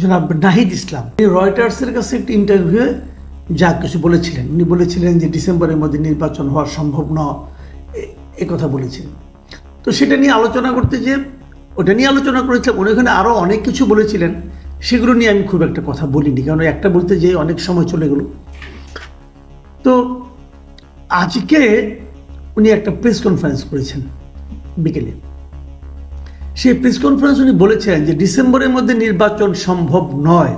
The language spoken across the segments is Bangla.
জনাব নাহিদ ইসলাম রয়টার্সের কাছে একটি ইন্টারভিউয়ে যা কিছু বলেছিলেন, উনি বলেছিলেন যে ডিসেম্বরের মধ্যে নির্বাচন হওয়া সম্ভব নয়, এ কথা বলেছিলেন। তো সেটা নিয়ে আলোচনা করতে যে ওটা নিয়ে আলোচনা করেছিলাম, উনি ওখানে আরও অনেক কিছু বলেছিলেন, সেগুলো নিয়ে আমি খুব একটা কথা বলিনি, কারণ একটা বলতে যে অনেক সময় চলে গেল। তো আজকে উনি একটা প্রেস কনফারেন্স করেছেন বিকেলে। সেই প্রেস কনফারেন্স উনি বলেছেন যে ডিসেম্বরের মধ্যে নির্বাচন সম্ভব নয়,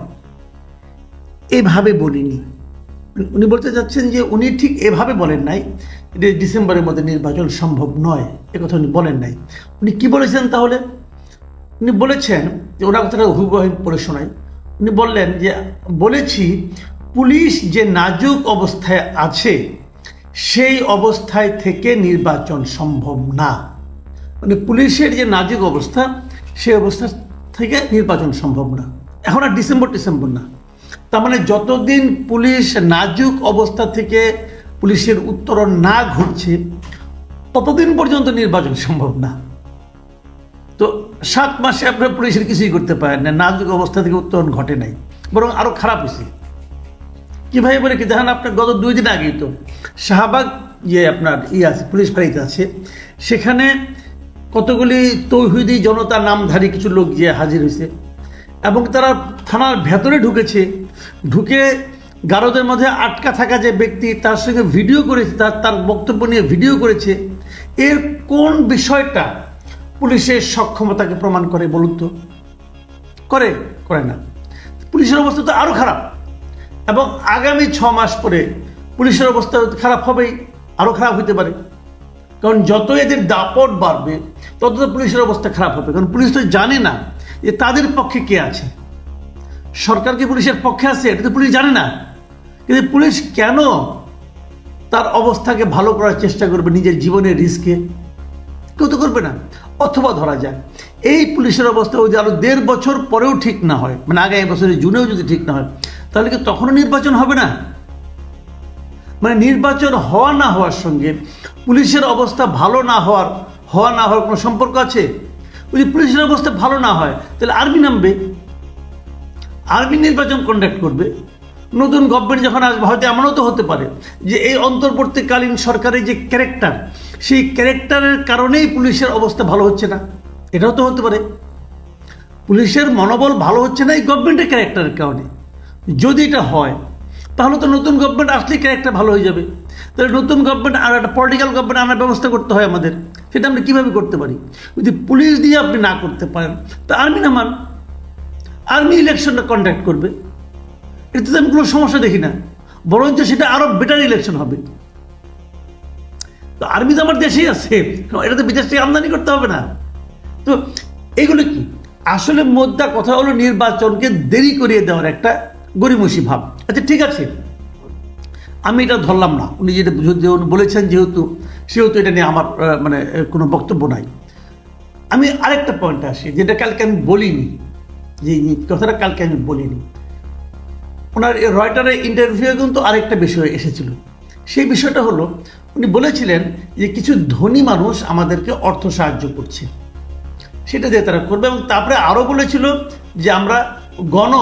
এভাবে বলিনি। উনি বলতে চাচ্ছেন যে উনি ঠিক এভাবে বলেন নাই যে ডিসেম্বরের মধ্যে নির্বাচন সম্ভব নয়, একথা উনি বলেন নাই। উনি কি বলেছেন তাহলে? উনি বলেছেন যে ওনার কথাটা হুবহু পড়ে শোনাই। উনি বললেন যে বলেছি পুলিশ যে নাজুক অবস্থায় আছে সেই অবস্থায় থেকে নির্বাচন সম্ভব না। মানে পুলিশের যে নাজুক অবস্থা সেই অবস্থা থেকে নির্বাচন সম্ভব না। এখন আর ডিসেম্বর না, তার মানে যতদিন পুলিশ নাজুক অবস্থা থেকে পুলিশের উত্তরণ না ঘটছে ততদিন পর্যন্ত নির্বাচন সম্ভব না। তো 7 মাসে আপনার পুলিশের কিছুই করতে পারেন না, নাজুক অবস্থা থেকে উত্তরণ ঘটে নাই, বরং আরও খারাপ হয়েছে। কীভাবে বলে কি দেখেন, আপনার গত 2 দিন আগেই তো শাহবাগ যে আপনার আছে পুলিশ ফাঁড়িতে আছে, সেখানে কতগুলি তৌহিদি জনতা নামধারী কিছু লোক যে হাজির হয়েছে এবং তারা থানার ভেতরে ঢুকে গারদের মধ্যে আটকা থাকা যে ব্যক্তি তার সঙ্গে ভিডিও করেছে, তার বক্তব্য নিয়ে ভিডিও করেছে। এর কোন বিষয়টা পুলিশের সক্ষমতাকে প্রমাণ করে বলুন তো? করে না। পুলিশের অবস্থা তো আরও খারাপ, এবং আগামী 6 মাস পরে পুলিশের অবস্থা খারাপ হবেই, আরও খারাপ হতে পারে। কারণ যত এদের দাপট বাড়বে তত তো পুলিশের অবস্থা খারাপ হবে, কারণ পুলিশ তো জানে না যে তাদের পক্ষে কে আছে। সরকার কি পুলিশের পক্ষে আছে এটা তো পুলিশ জানে না, কিন্তু পুলিশ কেন তার অবস্থাকে ভালো করার চেষ্টা করবে নিজের জীবনের রিস্কে? কেউ তো করবে না। অথবা ধরা যায় এই পুলিশের অবস্থা যদি আরো 1.5 বছর পরেও ঠিক না হয়, মানে আগামী বছরের জুনেও যদি ঠিক না হয়, তাহলে কি তখনও নির্বাচন হবে না? মানে নির্বাচন হওয়া না হওয়ার সঙ্গে পুলিশের অবস্থা ভালো না হওয়ার কোনো সম্পর্ক আছে? যদি পুলিশের অবস্থা ভালো না হয় তাহলে আর্মি নামবে, আর্মি নির্বাচন কন্ডাক্ট করবে। নতুন গভর্নমেন্ট যখন আসবে হয়তো এমনও তো হতে পারে যে এই অন্তর্বর্তীকালীন সরকারের যে ক্যারেক্টার, সেই ক্যারেক্টারের কারণেই পুলিশের অবস্থা ভালো হচ্ছে না, এটাও তো হতে পারে। পুলিশের মনোবল ভালো হচ্ছে না এই গভর্নমেন্টের ক্যারেক্টারের কারণে। যদি এটা হয় তাহলে তো নতুন গভর্নমেন্ট আসলেই ক্যারেক্টার ভালো হয়ে যাবে। তাহলে নতুন গভর্নমেন্ট আর একটা পলিটিক্যাল গভর্নমেন্ট আনার ব্যবস্থা করতে হয় আমাদের। সেটা আমরা কীভাবে করতে পারি? যদি পুলিশ দিয়ে আপনি না করতে পারেন তা আর্মি নামান, আর্মি ইলেকশনটা কন্ডাক্ট করবে, এতে তো আমি কোনো সমস্যা দেখি না, বরঞ্চ সেটা আরও বেটার ইলেকশন হবে। তো আর্মি তো আমার দেশেই আছে, এটা তো বিদেশ থেকে আমদানি করতে হবে না। তো এগুলো কি আসলে মোদ্দা কথা হলো নির্বাচনকে দেরি করিয়ে দেওয়ার একটা গরিমসি ভাব। আচ্ছা ঠিক আছে, আমি এটা ধরলাম না, উনি যেটা বলেছেন সেহেতু এটা নিয়ে আমার মানে কোনো বক্তব্য নাই। আমি আরেকটা পয়েন্টে আসি, যেটা কালকে আমি বলিনি, যে কথাটা কালকে আমি বলিনি। ওনার রয়টারের ইন্টারভিউ কিন্তু আরেকটা বিষয় এসেছিল। সেই বিষয়টা হলো উনি বলেছিলেন যে কিছু ধনী মানুষ আমাদেরকে অর্থ সাহায্য করছে, সেটা দিয়ে তারা করবে, এবং তারপরে আরও বলেছিল যে আমরা গণ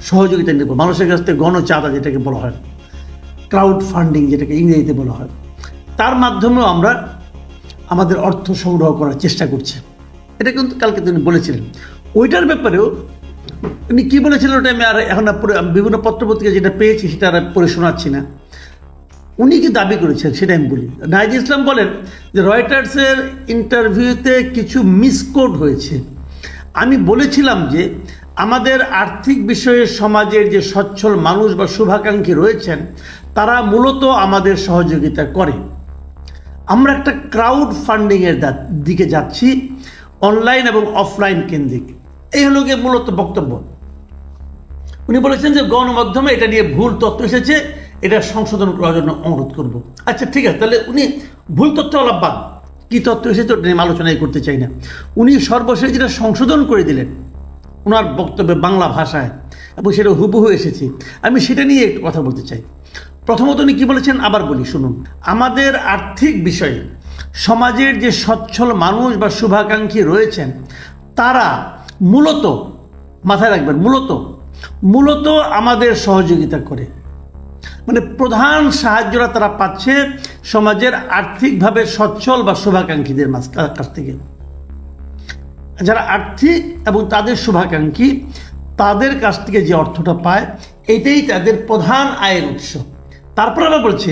সহযোগিতা নেব, মানুষের কাছ থেকে গণ চাঁদা যেটাকে বলা হয়, ক্রাউড ফান্ডিং যেটাকে ইংরেজিতে বলা হয়, তার মাধ্যমেও আমরা আমাদের অর্থ সংগ্রহ করার চেষ্টা করছি। এটা কিন্তু কালকে তিনি বলেছিলেন। ওইটার ব্যাপারেও উনি কী বলেছিলেন ওটা আমি আর এখন বিভিন্ন পত্রপত্রিকা যেটা পেয়েছি সেটা আর পড়ে শোনাচ্ছি না। উনি কি দাবি করেছেন সেটা আমি বলি। নাহিদ ইসলাম বলেন যে রয়টার্সের ইন্টারভিউতে কিছু মিসকোড হয়েছে। আমি বলেছিলাম যে আমাদের আর্থিক বিষয়ে সমাজের যে সচ্ছল মানুষ বা শুভাকাঙ্ক্ষী রয়েছেন তারা মূলত আমাদের সহযোগিতা করে। আমরা একটা ক্রাউড ফান্ডিংয়ের দিকে যাচ্ছি, অনলাইন এবং অফলাইন কেন্দ্রিক। এই হলো গিয়ে মূলত বক্তব্য। উনি বলেছেন যে গণমাধ্যমে এটা নিয়ে ভুল তথ্য এসেছে, এটা সংশোধন করার জন্য অনুরোধ করব। আচ্ছা ঠিক আছে, তাহলে উনি ভুল তথ্য আলাপবাদ কী তথ্য এসেছে ওটা নিয়ে আলোচনাই করতে চাই না। উনি সর্বশেষ যেটা সংশোধন করে দিলেন ওনার বক্তব্যে বাংলা ভাষায়, এবং সেটা হুবহু এসেছে, আমি সেটা নিয়ে একটু কথা বলতে চাই। প্রথমত উনি কী বলেছেন আবার বলি, শুনুন। আমাদের আর্থিক বিষয়ে সমাজের যে সচ্ছল মানুষ বা শুভাকাঙ্ক্ষী রয়েছেন তারা মূলত মাথায় রাখবেন, মূলত আমাদের সহযোগিতা করে, মানে প্রধান সাহায্যটা তারা পাচ্ছে সমাজের আর্থিকভাবে সচ্ছল বা শুভাকাঙ্ক্ষীদের কাছ থেকে। যারা আর্থিক এবং তাদের শুভাকাঙ্ক্ষী, তাদের কাছ থেকে যে অর্থটা পায় এটাই তাদের প্রধান আয়ের উৎস। তারপর আবার বলছে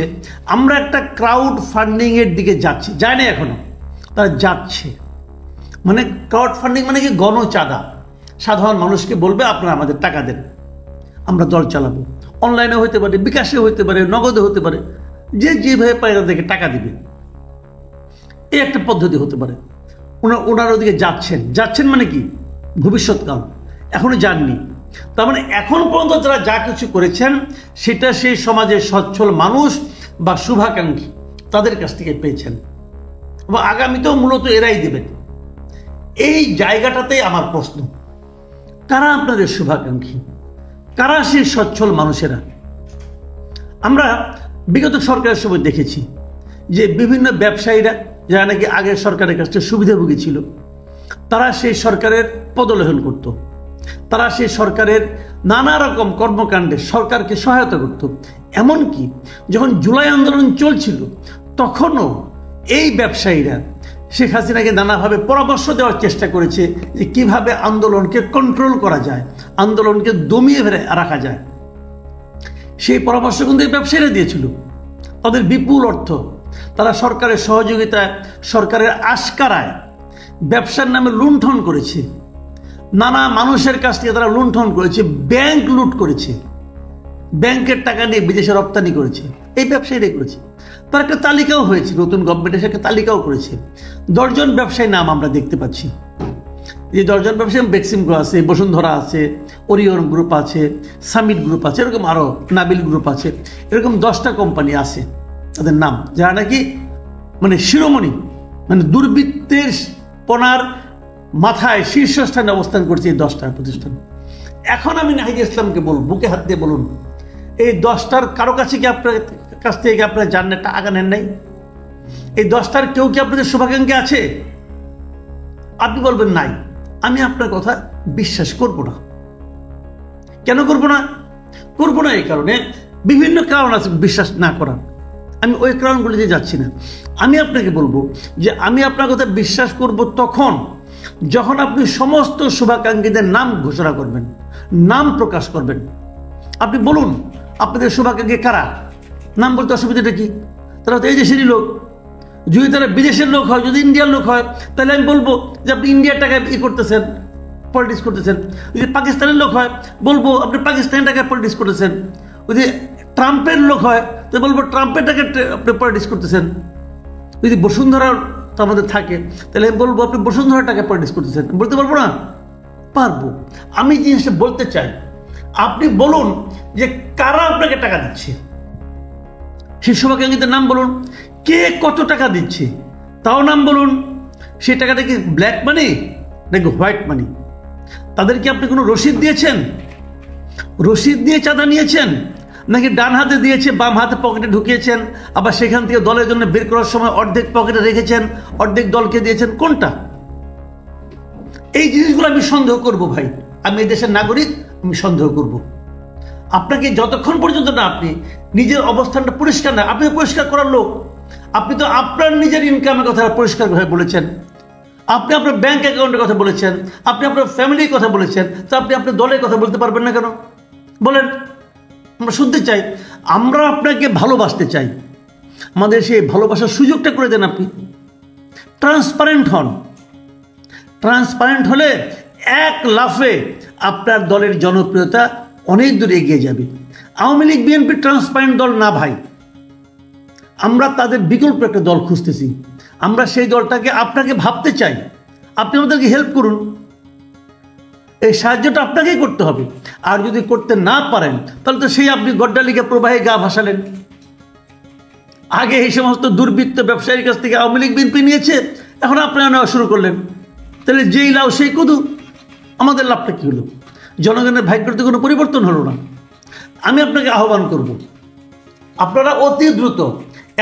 আমরা একটা ক্রাউড ফান্ডিংয়ের দিকে যাচ্ছি, যায় না এখনো, তারা যাচ্ছে। মানে ক্রাউড ফান্ডিং মানে কি? গণচাঁদা। সাধারণ মানুষকে বলবে আপনারা আমাদের টাকা দেন, আমরা দল চালাবো। অনলাইনে হতে পারে, বিকাশে হতে পারে, নগদে হতে পারে, যে যেভাবে পারে তাদেরকে টাকা দিবে, এই একটা পদ্ধতি হতে পারে। ওনার ওদিকে যাচ্ছেন মানে কি? ভবিষ্যৎকাল, এখনো যাননি। তার মানে এখন পর্যন্ত যারা যা কিছু করেছেন সেটা সেই সমাজের সচ্ছল মানুষ বা শুভাকাঙ্ক্ষী তাদের কাছ থেকে পেয়েছেন, এবং আগামীতেও মূলত এরাই দেবেন। এই জায়গাটাতেই আমার প্রশ্ন, কারা আপনাদের শুভাকাঙ্ক্ষী, কারা সেই সচ্ছল মানুষেরা? আমরা বিগত সরকারের সময় দেখেছি যে বিভিন্ন ব্যবসায়ীরা যারা নাকি আগের সরকারের কাছ থেকে সুবিধাভোগী ছিল, তারা সেই সরকারের পদলেহন করত, তারা সেই সরকারের নানা রকম কর্মকাণ্ডে সরকারকে সহায়তা করত। এমনকি যখন জুলাই আন্দোলন চলছিল তখনও এই ব্যবসায়ীরা শেখ হাসিনাকে নানাভাবে পরামর্শ দেওয়ার চেষ্টা করেছে যে কিভাবে আন্দোলনকে কন্ট্রোল করা যায়, আন্দোলনকে দমিয়ে রাখা যায়। সেই পরামর্শ কিন্তু এই ব্যবসায়ীরা দিয়েছিল। তাদের বিপুল অর্থ তারা সরকারের সহযোগিতায়, সরকারের আশকারায় ব্যবসার নামে লুণ্ঠন করেছে, নানা মানুষের কাছ থেকে তারা লুণ্ঠন করেছে, ব্যাংক লুট করেছে, ব্যাংকের টাকা নিয়ে বিদেশে রপ্তানি করেছে, এই ব্যবসায়ীরাই করেছে। তার একটা তালিকাও হয়েছে, নতুন গভর্নমেন্ট এসে একটা তালিকাও করেছে। 10 জন ব্যবসায়ী নাম আমরা দেখতে পাচ্ছি। যে 10 জন ব্যবসায়ী, বেক্সিমকো আছে, বসুন্ধরা আছে, ওরিয়ন গ্রুপ আছে, সামিট গ্রুপ আছে, এরকম আরও নাবিল গ্রুপ আছে, এরকম 10টা কোম্পানি আছে তাদের নাম, যারা নাকি মানে শিরোমণি, মানে দুর্বৃত্তের পনার মাথায় শীর্ষস্থানে অবস্থান করছে এই 10টা প্রতিষ্ঠান। এখন আমি নাহিদ ইসলামকে বলব, বুকে হাত দিয়ে বলুন, এই 10টার কারো কাছে কি আপনার কাছ থেকে আপনারা জানেন টাকা নেন নাই? এই 10টার কেউ কি আপনাদের শুভাকাঙ্ক্ষী আছে? আপনি বলবেন নাই। আমি আপনার কথা বিশ্বাস করব না। কেন করব না? এই কারণে, বিভিন্ন কারণ আছে বিশ্বাস না করার, আমি ওই কারণগুলিতে যাচ্ছি না। আমি আপনাকে বলবো যে আমি আপনার কথা বিশ্বাস করব তখন যখন আপনি সমস্ত শুভাকাঙ্ক্ষীদের নাম ঘোষণা করবেন, নাম প্রকাশ করবেন। আপনি বলুন আপনাদের শুভাকাঙ্ক্ষী কারা, নাম বলতে অসুবিধাটা কি? তারা তো এই দেশেরই লোক। যদি তারা বিদেশের লোক হয়, যদি ইন্ডিয়ার লোক হয়, তাহলে আমি বলবো যে আপনি ইন্ডিয়ার টাকায় করতেছেন, পলিটিক্স করতেছেন। যদি পাকিস্তানের লোক হয় বলবো আপনি পাকিস্তানের টাকায় পলিটিক্স করতেছেন। যদি ট্রাম্পের লোক হয় তো বলবো ট্রাম্পের টাকায় আপনি পলিটিক্স করতেছেন। যদি বসুন্ধরার তো আমাদের থাকে তাহলে আমি বলবো আপনি বসুন্ধরার টাকায় পলিটিক্স করতেছেন। বলতে পারবো না? পারবো। আমি জিনিসটা বলতে চাই, আপনি বলুন যে কারা আপনাকে টাকা দিচ্ছে, সেই শুভাকাঙ্ক্ষীদের নাম বলুন, কে কত টাকা দিচ্ছে তাও নাম বলুন। সেই টাকাটা কি ব্ল্যাক মানি নাকি হোয়াইট মানি? তাদেরকে আপনি কোনো রসিদ দিয়েছেন? রসিদ দিয়ে চাঁদা নিয়েছেন, নাকি ডান হাতে দিয়েছে বাম হাতে পকেটে ঢুকিয়েছেন, আবার সেখান থেকে দলের জন্য বের করার সময় অর্ধেক পকেটে রেখেছেন, অর্ধেক দলকে দিয়েছেন? কোনটা? এই জিনিসগুলো আমি সন্দেহ করব ভাই। আমি এই দেশের নাগরিক, আমি সন্দেহ করব। আপনাকে যতক্ষণ পর্যন্ত না আপনি নিজের অবস্থানটা পরিষ্কার না, আপনি পরিষ্কার করার লোক, আপনি তো আপনার নিজের ইনকামের কথা পরিষ্কারভাবে বলেছেন, আপনি আপনার ব্যাংক অ্যাকাউন্টের কথা বলেছেন, আপনি আপনার ফ্যামিলির কথা বলেছেন, তো আপনি আপনার দলের কথা বলতে পারবেন না কেন? বলেন, আমরা শুনতে চাই। আমরা আপনাকে ভালোবাসতে চাই, আমাদের সেই ভালোবাসার সুযোগটা করে দেন। আপনি ট্রান্সপারেন্ট হন। ট্রান্সপারেন্ট হলে এক লাফে আপনার দলের জনপ্রিয়তা অনেক দূর এগিয়ে যাবে। আওয়ামী লীগ বিএনপি ট্রান্সপারেন্ট দল না ভাই, আমরা তাদের বিকল্প একটা দল খুঁজতেছি। আমরা সেই দলটাকে আপনাকে ভাবতে চাই, আপনি আমাদেরকে হেল্প করুন। এই সাহায্যটা আপনাকেই করতে হবে। আর যদি করতে না পারেন তাহলে তো সেই আপনি গড্ডালিকা প্রবাহে গা ভাসালেন। আগে এই সমস্ত দুর্বৃত্ত ব্যবসায়ীর কাছ থেকে আওয়ামী লীগ বিএনপি নিয়েছে, এখন আপনারা নেওয়া শুরু করলেন। তাহলে যেই লাউ সেই কদু, আমাদের লাভটা কী হলো? জনগণের ভাগ্যের তো কোনো পরিবর্তন হলো না। আমি আপনাকে আহ্বান করব, আপনারা অতি দ্রুত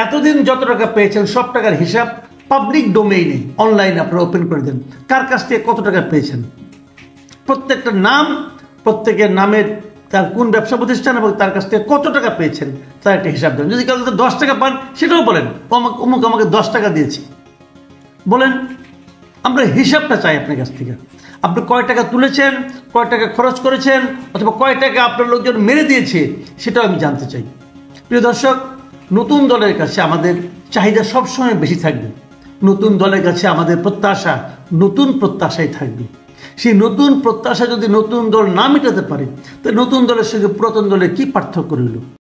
এতদিন যত টাকা পেয়েছেন সব টাকার হিসাব পাবলিক ডোমেইনে অনলাইনে আপনারা ওপেন করে দেন। কার কাছ থেকে কত টাকা পেয়েছেন প্রত্যেকটা নাম, প্রত্যেকের নামের তার কোন ব্যবসা প্রতিষ্ঠান এবং তার কাছ থেকে কত টাকা পেয়েছেন তার একটা হিসাব দেন। যদি কাউকে 10 টাকা পান সেটাও বলেন, অমুক আমাকে 10 টাকা দিয়েছি বলেন। আমরা হিসাবটা চাই আপনার কাছ থেকে। আপনি কয় টাকা তুলেছেন, কয় টাকা খরচ করেছেন, অথবা কয় টাকা আপনার লোকজন মেরে দিয়েছে সেটাও আমি জানতে চাই। প্রিয় দর্শক, নতুন দলের কাছে আমাদের চাহিদা সবসময় বেশি থাকবে। নতুন দলের কাছে আমাদের প্রত্যাশা নতুন প্রত্যাশাই থাকবে। সেই নতুন প্রত্যাশা যদি নতুন দল না মেটাতে পারে, তো নতুন দলের সঙ্গে পুরাতন দলের কী পার্থক্য রইল?